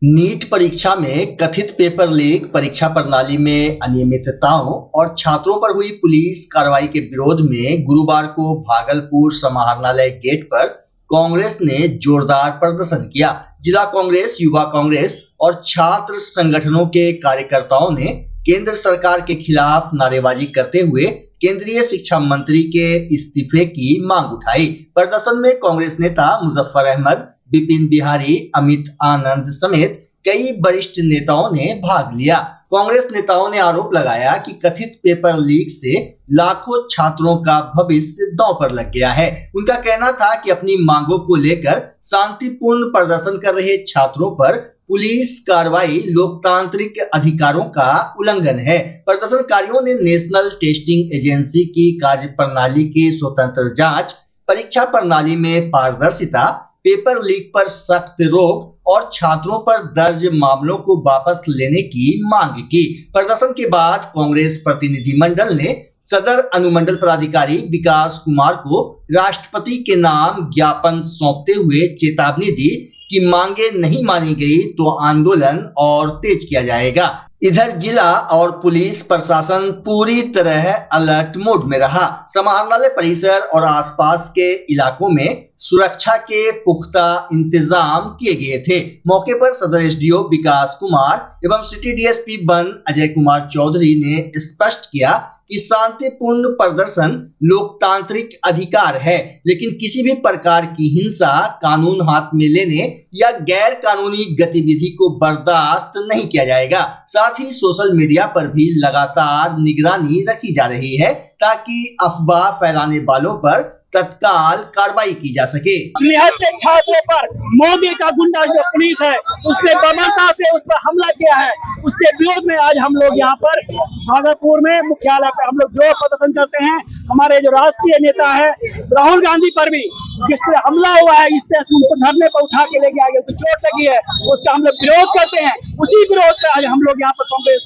NEET परीक्षा में कथित पेपर लीक, परीक्षा प्रणाली में अनियमितताओं और छात्रों पर हुई पुलिस कार्रवाई के विरोध में गुरुवार को भागलपुर समाहरणालय गेट पर कांग्रेस ने जोरदार प्रदर्शन किया। जिला कांग्रेस, युवा कांग्रेस और छात्र संगठनों के कार्यकर्ताओं ने केंद्र सरकार के खिलाफ नारेबाजी करते हुए केंद्रीय शिक्षा मंत्री के इस्तीफे की मांग उठाई। प्रदर्शन में कांग्रेस नेता मुजफ्फर अहमद, विपिन बिहारी, अमित आनंद समेत कई वरिष्ठ नेताओं ने भाग लिया। कांग्रेस नेताओं ने आरोप लगाया कि कथित पेपर लीक से लाखों छात्रों का भविष्य दांव पर लग गया है। उनका कहना था कि अपनी मांगों को लेकर शांतिपूर्ण प्रदर्शन कर रहे छात्रों पर पुलिस कार्रवाई लोकतांत्रिक अधिकारों का उल्लंघन है। प्रदर्शनकारियों ने नेशनल टेस्टिंग एजेंसी की कार्यप्रणाली की स्वतंत्र जांच, परीक्षा प्रणाली में पारदर्शिता, पेपर लीक पर सख्त रोक और छात्रों पर दर्ज मामलों को वापस लेने की मांग की। प्रदर्शन के बाद कांग्रेस प्रतिनिधिमंडल ने सदर अनुमंडल पदाधिकारी विकास कुमार को राष्ट्रपति के नाम ज्ञापन सौंपते हुए चेतावनी दी कि मांगे नहीं मानी गई तो आंदोलन और तेज किया जाएगा। इधर जिला और पुलिस प्रशासन पूरी तरह अलर्ट मोड में रहा। समाहरणालय परिसर और आसपास के इलाकों में सुरक्षा के पुख्ता इंतजाम किए गए थे। मौके पर सदर एसडीओ विकास कुमार एवं city DSP one Ajay Kumar Chaudhary ने स्पष्ट किया कि शांतिपूर्ण प्रदर्शन लोकतांत्रिक अधिकार है, लेकिन किसी भी प्रकार की हिंसा, कानून हाथ में लेने या गैर कानूनी गतिविधि को बर्दाश्त नहीं किया जाएगा। साथ ही सोशल मीडिया पर भी लगातार निगरानी रखी जा रही है ताकि अफवाह फैलाने वालों पर तत्काल कार्रवाई की जा सके। निहत्थे छात्रों पर मोदी का गुंडा जो पुलिस है उसने बर्बरता से उस पर हमला किया है। उसके विरोध में आज हम लोग यहाँ पर भागलपुर में मुख्यालय पर हम लोग जो प्रदर्शन करते हैं। हमारे जो राष्ट्रीय नेता है राहुल गांधी पर भी जिससे हमला हुआ है, इस तरह उनको धरने पर उठा के लेके आगे तो चोट लगी है, उसका हम लोग विरोध करते हैं। उसी विरोध में आज हम लोग यहाँ पर कांग्रेस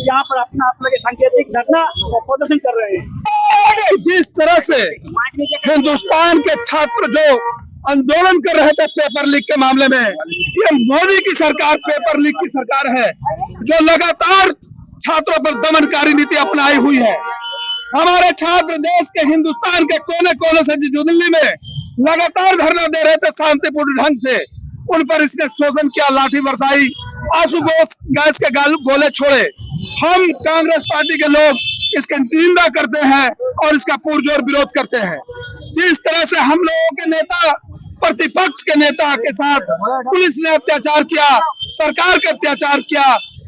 यहाँ पर अपना सांकेतिक धरना और प्रदर्शन कर रहे हैं। जिस तरह से हिंदुस्तान के छात्र जो आंदोलन कर रहे थे पेपर लीक के मामले में, ये मोदी की सरकार पेपर लीक की सरकार है जो लगातार छात्रों पर दमनकारी नीति अपनाई हुई है। हमारे छात्र देश के हिंदुस्तान के कोने कोने से जो दिल्ली में लगातार धरना दे रहे थे शांतिपूर्ण ढंग से, उन पर इसने शोषण किया, लाठी बरसाई, आंसू गैस के गोले छोड़े। हम कांग्रेस पार्टी के लोग इसकी निंदा करते हैं और इसका पुरजोर विरोध करते हैं। जिस तरह से हम लोगों के नेता, प्रतिपक्ष के नेता के साथ पुलिस ने अत्याचार किया, सरकार का अत्याचार किया,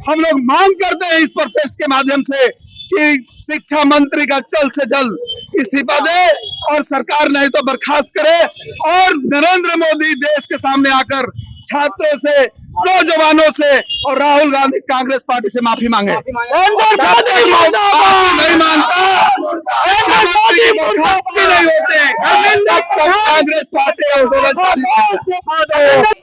हम लोग मांग करते हैं इस प्रोटेस्ट के माध्यम से कि शिक्षा मंत्री का जल्द से जल्द इस्तीफा दे और सरकार नहीं तो बर्खास्त करे और नरेंद्र मोदी देश के सामने आकर छात्रों से, नौजवानों से और राहुल गांधी कांग्रेस पार्टी से माफी मांगे। नहीं मानता, नहीं होते कांग्रेस पार्टी।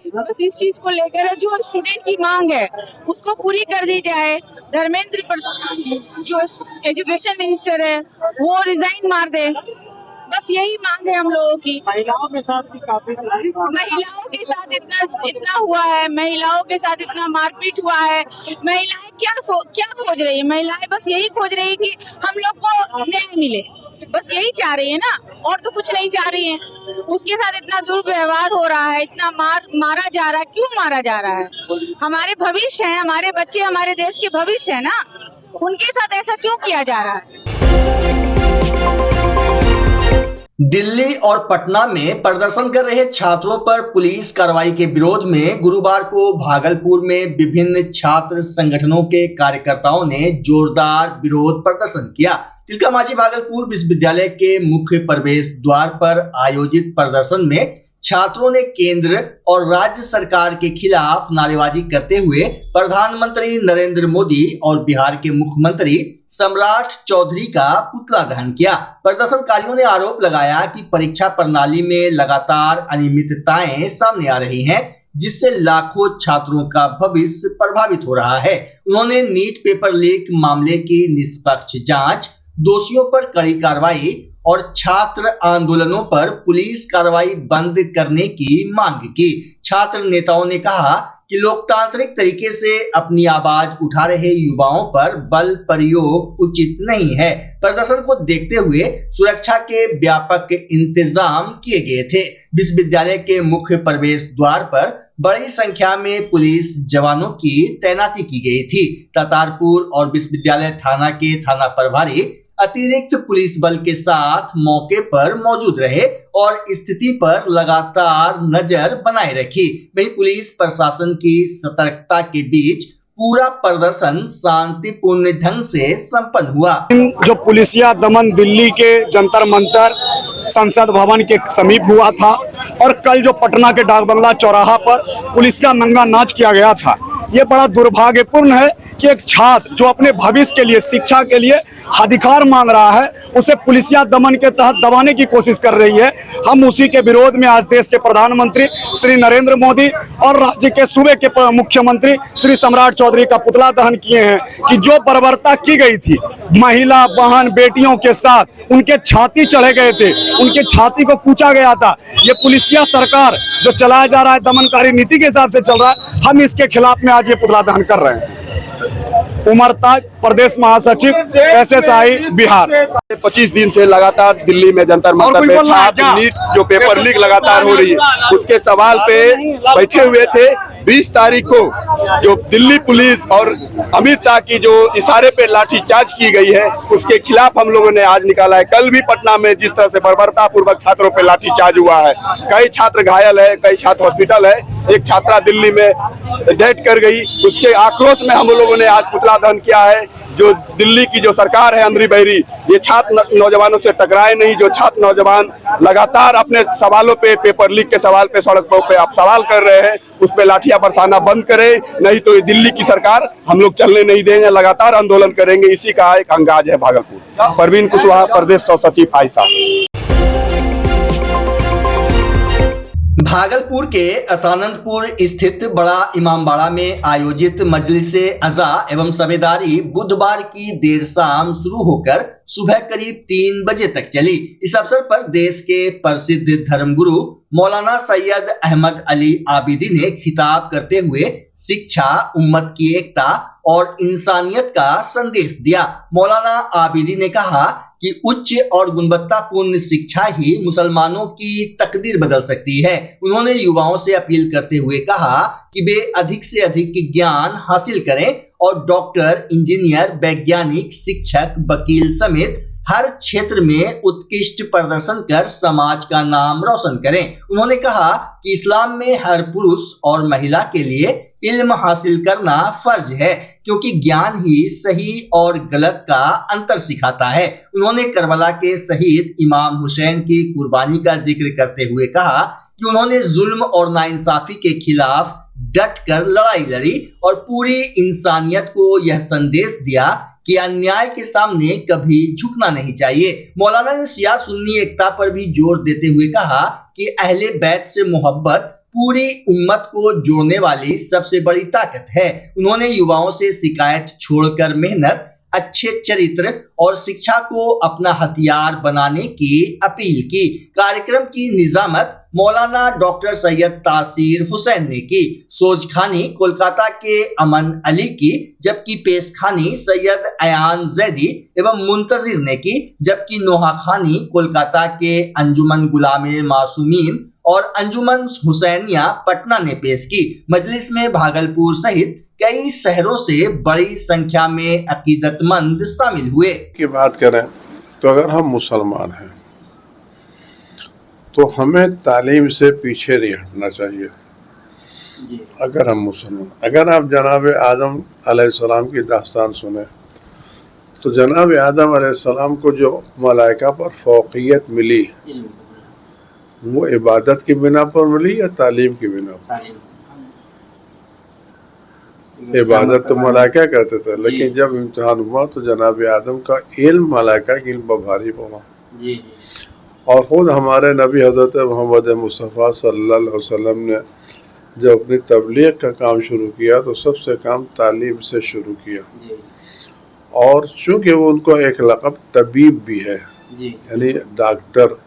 बस इस चीज को लेकर जो स्टूडेंट की मांग है उसको पूरी कर दी जाए। धर्मेंद्र प्रधान जो एजुकेशन मिनिस्टर है वो रिजाइन मार दे, बस यही मांग है हम लोगों की। महिलाओं के साथ भी काफी इतना हुआ है, महिलाओं के साथ इतना मारपीट हुआ है। महिलाएं क्या खोज रही है? महिलाएं बस यही खोज रही है कि हम लोग को न्याय मिले, बस यही चाह रही है ना, और तो कुछ नहीं चाह रही है। उसके साथ इतना दुर्व्यवहार हो रहा है, इतना मारा जा रहा है। क्यों मारा जा रहा है? हमारे भविष्य है, हमारे बच्चे हमारे देश के भविष्य है ना, उनके साथ ऐसा क्यों किया जा रहा है? दिल्ली और पटना में प्रदर्शन कर रहे छात्रों पर पुलिस कार्रवाई के विरोध में गुरुवार को भागलपुर में विभिन्न छात्र संगठनों के कार्यकर्ताओं ने जोरदार विरोध प्रदर्शन किया। तिलका मांझी भागलपुर विश्वविद्यालय के मुख्य प्रवेश द्वार पर आयोजित प्रदर्शन में छात्रों ने केंद्र और राज्य सरकार के खिलाफ नारेबाजी करते हुए प्रधानमंत्री नरेंद्र मोदी और बिहार के मुख्यमंत्री सम्राट चौधरी का पुतला दहन किया। प्रदर्शनकारियों ने आरोप लगाया कि परीक्षा प्रणाली में लगातार अनियमितताएं सामने आ रही हैं, जिससे लाखों छात्रों का भविष्य प्रभावित हो रहा है। उन्होंने नीट पेपर लीक मामले की निष्पक्ष जांच, दोषियों पर कड़ी कार्रवाई और छात्र आंदोलनों पर पुलिस कार्रवाई बंद करने की मांग की। छात्र नेताओं ने कहा कि लोकतांत्रिक तरीके से अपनी आवाज उठा रहे युवाओं पर बल प्रयोग उचित नहीं है। प्रदर्शन को देखते हुए सुरक्षा के व्यापक इंतजाम किए गए थे। विश्वविद्यालय के मुख्य प्रवेश द्वार पर बड़ी संख्या में पुलिस जवानों की तैनाती की गई थी। तातारपुर और विश्वविद्यालय थाना के थाना प्रभारी अतिरिक्त पुलिस बल के साथ मौके पर मौजूद रहे और स्थिति पर लगातार नजर बनाए रखी। वहीं पुलिस प्रशासन की सतर्कता के बीच पूरा प्रदर्शन शांतिपूर्ण ढंग से संपन्न हुआ। जो पुलिसिया दमन दिल्ली के जंतर मंतर संसद भवन के समीप हुआ था और कल जो पटना के डाकबंगला चौराहा पर पुलिस का नंगा नाच किया गया था, ये बड़ा दुर्भाग्यपूर्ण है कि एक छात्र जो अपने भविष्य के लिए, शिक्षा के लिए अधिकार मांग रहा है, उसे पुलिसिया दमन के तहत दबाने की कोशिश कर रही है। हम उसी के विरोध में आज देश के प्रधानमंत्री श्री नरेंद्र मोदी और राज्य के सूबे के मुख्यमंत्री श्री सम्राट चौधरी का पुतला दहन किए हैं कि जो बर्बरता की गई थी महिला बहन बेटियों के साथ, उनके छाती चढ़े गए थे, उनके छाती को कूचा गया था। ये पुलिसिया सरकार जो चलाया जा रहा है, दमनकारी नीति के हिसाब से चल रहा है, हम इसके खिलाफ में आज ये पुतला दहन कर रहे हैं। उमर ताज, प्रदेश महासचिव SSI बिहार। 25 दिन से लगातार दिल्ली में जंतर मंतर पे छात्र नीट जो पेपर लीक लगातार हो रही है, उसके सवाल पे बैठे हुए थे। 20 तारीख को जो दिल्ली पुलिस और अमित शाह की जो इशारे पे लाठीचार्ज की गई है, उसके खिलाफ हम लोगों ने आज निकाला है। कल भी पटना में जिस तरह से बर्बरता पूर्वक छात्रों पे लाठीचार्ज हुआ है, कई छात्र घायल है, कई छात्र हॉस्पिटल है, एक छात्रा दिल्ली में डेथ कर गई। उसके आक्रोश में हम लोगों ने आज पुतला दहन किया है। जो दिल्ली की जो सरकार है अंदरी बहरी, ये छात्र नौजवानों से टकराए नहीं। जो छात्र नौजवान लगातार अपने सवालों पे, पेपर लीक के सवाल पे सड़कों पे आप सवाल कर रहे हैं, उस पे लाठियां बरसाना बंद करें, नहीं तो ये दिल्ली की सरकार हम लोग चलने नहीं देंगे, लगातार आंदोलन करेंगे। इसी का एक अंगाज है भागलपुर। परवीन कुशवाहा, प्रदेश सह सचिव आयसा। भागलपुर के असानंदपुर स्थित बड़ा इमामबाड़ा में आयोजित मजलिसे अज़ा एवं सवेदारी बुधवार की देर शाम शुरू होकर सुबह करीब 3 बजे तक चली। इस अवसर पर देश के प्रसिद्ध धर्मगुरु मौलाना सैयद अहमद अली आबिदी ने खिताब करते हुए शिक्षा, उम्मत की एकता और इंसानियत का संदेश दिया। मौलाना आबिदी ने कहा कि उच्च और गुणवत्तापूर्ण शिक्षा ही मुसलमानों की तकदीर बदल सकती है। उन्होंने युवाओं से अपील करते हुए कहा कि वे अधिक से अधिक ज्ञान हासिल करें और डॉक्टर, इंजीनियर, वैज्ञानिक, शिक्षक, वकील समेत हर क्षेत्र में उत्कृष्ट प्रदर्शन कर समाज का नाम रोशन करें। उन्होंने कहा कि इस्लाम में हर पुरुष और महिला के लिए इल्म हासिल करना फर्ज है, क्योंकि ज्ञान ही सही और गलत का अंतर सिखाता है। उन्होंने करबला के शहीद इमाम हुसैन की कुर्बानी का जिक्र करते हुए कहा कि उन्होंने जुल्म और नाइंसाफी के खिलाफ डट कर लड़ाई लड़ी और पूरी इंसानियत को यह संदेश दिया कि अन्याय के सामने कभी झुकना नहीं चाहिए। मौलाना ने शिया सुन्नी एकता पर भी जोर देते हुए कहा कि अहले बैत से मोहब्बत पूरी उम्मत को जोड़ने वाली सबसे बड़ी ताकत है। उन्होंने युवाओं से शिकायत छोड़कर मेहनत, अच्छे चरित्र और शिक्षा को अपना हथियार बनाने की अपील की। कार्यक्रम की निजामत मौलाना डॉक्टर सैयद तासीर हुसैन ने की, सोजखानी कोलकाता के अमन अली की, जबकि पेशखानी सैयद अयान जैदी एवं मुंतजिर ने की, जबकि नोहाखानी कोलकाता के अंजुमन गुलामे मासूमीन और अंजुमन हुसैनिया पटना ने पेश की। मजलिस में भागलपुर सहित कई शहरों से बड़ी संख्या में अकीदतमंद शामिल हुए। की बात करें तो अगर हम मुसलमान हैं तो हमें तालीम से पीछे नहीं हटना चाहिए। अगर हम मुसलमान, अगर आप जनाब आदम अलैहिस्सलाम की दास्तान सुने तो जनाब आदम अलैहिस्सलाम को जो मलाइका पर फौकियत मिली, वो इबादत की बिना पर मिली या तालीम की बिना पर? इबादत तो मलाइका करते थे, लेकिन जब इम्तिहान हुआ तो जनाब आदम का इल्म मलाइका के इल्म पर भारी पड़ा। और ख़ुद हमारे नबी हज़रत मोहम्मद मुस्तफ़ा सल्लल्लाहु अलैहि वसल्लम ने जब अपनी तबलीग का काम शुरू किया तो सबसे काम तालीम से शुरू किया। और चूँकि वो उनको एक लक़ब तबीब भी है, यानी डॉक्टर,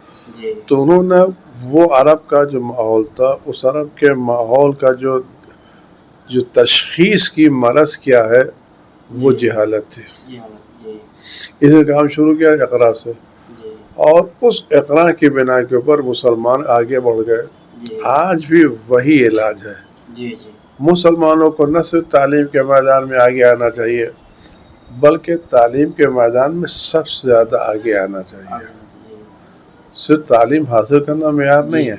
तो उन्होंने वो अरब का जो माहौल था, उस अरब के माहौल का जो जो तशखीस की मरज़ क्या है वो जहालत थी। इसे काम शुरू किया इक़रा से, और उस इक़रा की बिना के ऊपर मुसलमान आगे बढ़ गए। आज भी वही इलाज है। मुसलमानों को न सिर्फ तालीम के मैदान में आगे आना चाहिए, बल्कि तालीम के मैदान में सबसे ज़्यादा आगे आना चाहिए। सिर्फ तालीम हासिल करना मेयार नहीं है,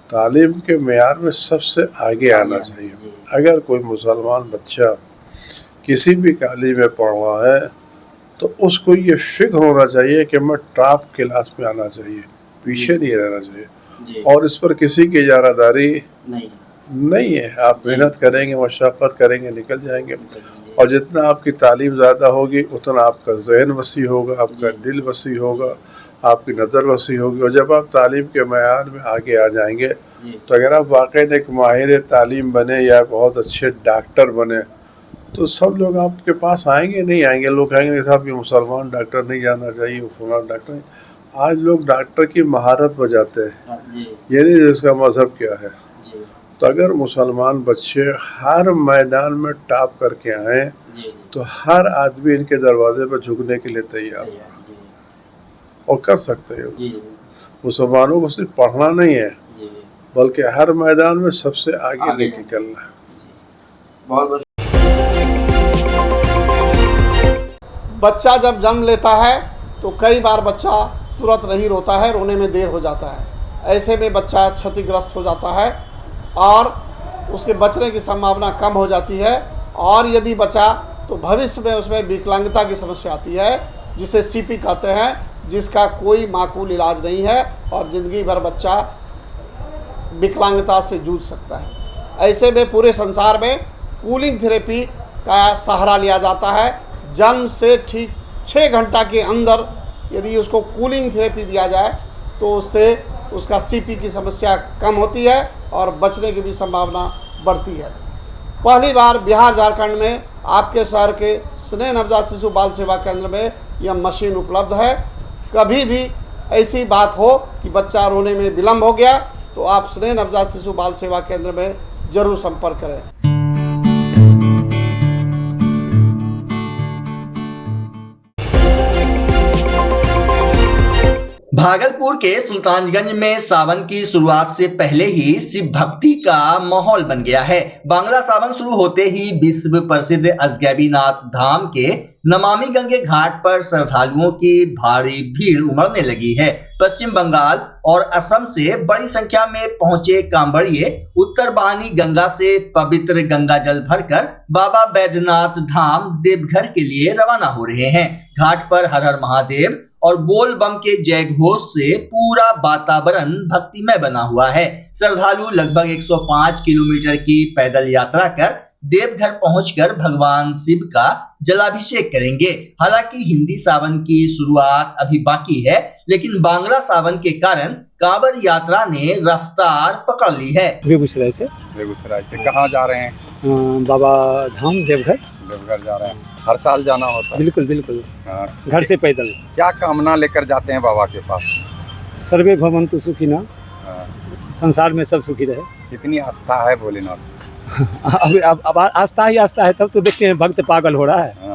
तालीम के मेयार में सबसे आगे आना चाहिए। अगर कोई मुसलमान बच्चा किसी भी कॉलेज में पढ़ रहा है तो उसको ये फिक्र होना चाहिए कि मैं टॉप क्लास में आना चाहिए, पीछे नहीं रहना चाहिए। और इस पर किसी की इजारादारी नहीं है। आप मेहनत करेंगे, मशक्क़त करेंगे, निकल जाएंगे। और जितना आपकी तालीम ज़्यादा होगी उतना आपका जहन वसी होगा, आपका दिल वसी होगा, आपकी नज़र वसी होगी। और जब आप तालीम के मैयार में आगे आ जाएंगे तो अगर आप वाकई एक माहिर तालीम बने या बहुत अच्छे डॉक्टर बने तो सब लोग आपके पास आएंगे, नहीं आएंगे। लोग कहेंगे साहब ये मुसलमान डॉक्टर नहीं जाना चाहिए, वो फलाना डॉक्टर नहीं। आज लोग डॉक्टर की महारत बजाते हैं, ये नहीं इसका मज़हब क्या है। तो अगर मुसलमान बच्चे हर मैदान में टॉप करके आए तो हर आदमी इनके दरवाजे पर झुकने के लिए तैयार होगा और कर सकते हो। मुसलमानों को सिर्फ पढ़ना नहीं है बल्कि हर मैदान में सबसे आगे लेके निकलना है। बच्चा जब जन्म लेता है तो कई बार बच्चा तुरंत नहीं रोता है, रोने में देर हो जाता है। ऐसे में बच्चा क्षतिग्रस्त हो जाता है और उसके बचने की संभावना कम हो जाती है। और यदि बचा तो भविष्य में उसमें विकलांगता की समस्या आती है, जिसे सीपी कहते हैं, जिसका कोई माकूल इलाज नहीं है और ज़िंदगी भर बच्चा विकलांगता से जूझ सकता है। ऐसे में पूरे संसार में कूलिंग थेरेपी का सहारा लिया जाता है। जन्म से ठीक 6 घंटा के अंदर यदि उसको कूलिंग थेरेपी दिया जाए तो उससे उसका सीपी की समस्या कम होती है और बचने की भी संभावना बढ़ती है। पहली बार बिहार झारखंड में आपके शहर के स्नेह नवजात शिशु बाल सेवा केंद्र में यह मशीन उपलब्ध है। कभी भी ऐसी बात हो कि बच्चा रोने में विलम्ब हो गया तो आप स्नेह नवजात शिशु बाल सेवा केंद्र में जरूर संपर्क करें। भागलपुर के सुल्तानगंज में सावन की शुरुआत से पहले ही शिव भक्ति का माहौल बन गया है। बांग्ला सावन शुरू होते ही विश्व प्रसिद्ध अजगैबीनाथ धाम के नमामि गंगे घाट पर श्रद्धालुओं की भारी भीड़ उमड़ने लगी है। पश्चिम बंगाल और असम से बड़ी संख्या में पहुंचे कांवड़िए उत्तरवाहिनी गंगा से पवित्र गंगा जल भरकर बाबा बैद्यनाथ धाम देवघर के लिए रवाना हो रहे हैं। घाट पर हर हर महादेव और बोल बम के जय घोष से पूरा वातावरण भक्तिमय बना हुआ है। श्रद्धालु लगभग 105 किलोमीटर की पैदल यात्रा कर देवघर पहुंचकर भगवान शिव का जलाभिषेक करेंगे। हालांकि हिंदी सावन की शुरुआत अभी बाकी है, लेकिन बांग्ला सावन के कारण कांवड़ यात्रा ने रफ्तार पकड़ ली है। बेगूसराय से कहाँ जा रहे हैं? बाबा धाम देवघर जा रहे हैं। हर साल जाना होता है? बिल्कुल बिल्कुल, घर से पैदल। क्या कामना लेकर जाते हैं बाबा के पास? सर्वे भवन्तु सुखिनः, संसार में सब सुखी रहे। कितनी आस्था है भोलेनाथ? अब आस्था ही आस्था है, तब तो देखते हैं भक्त पागल हो रहा है।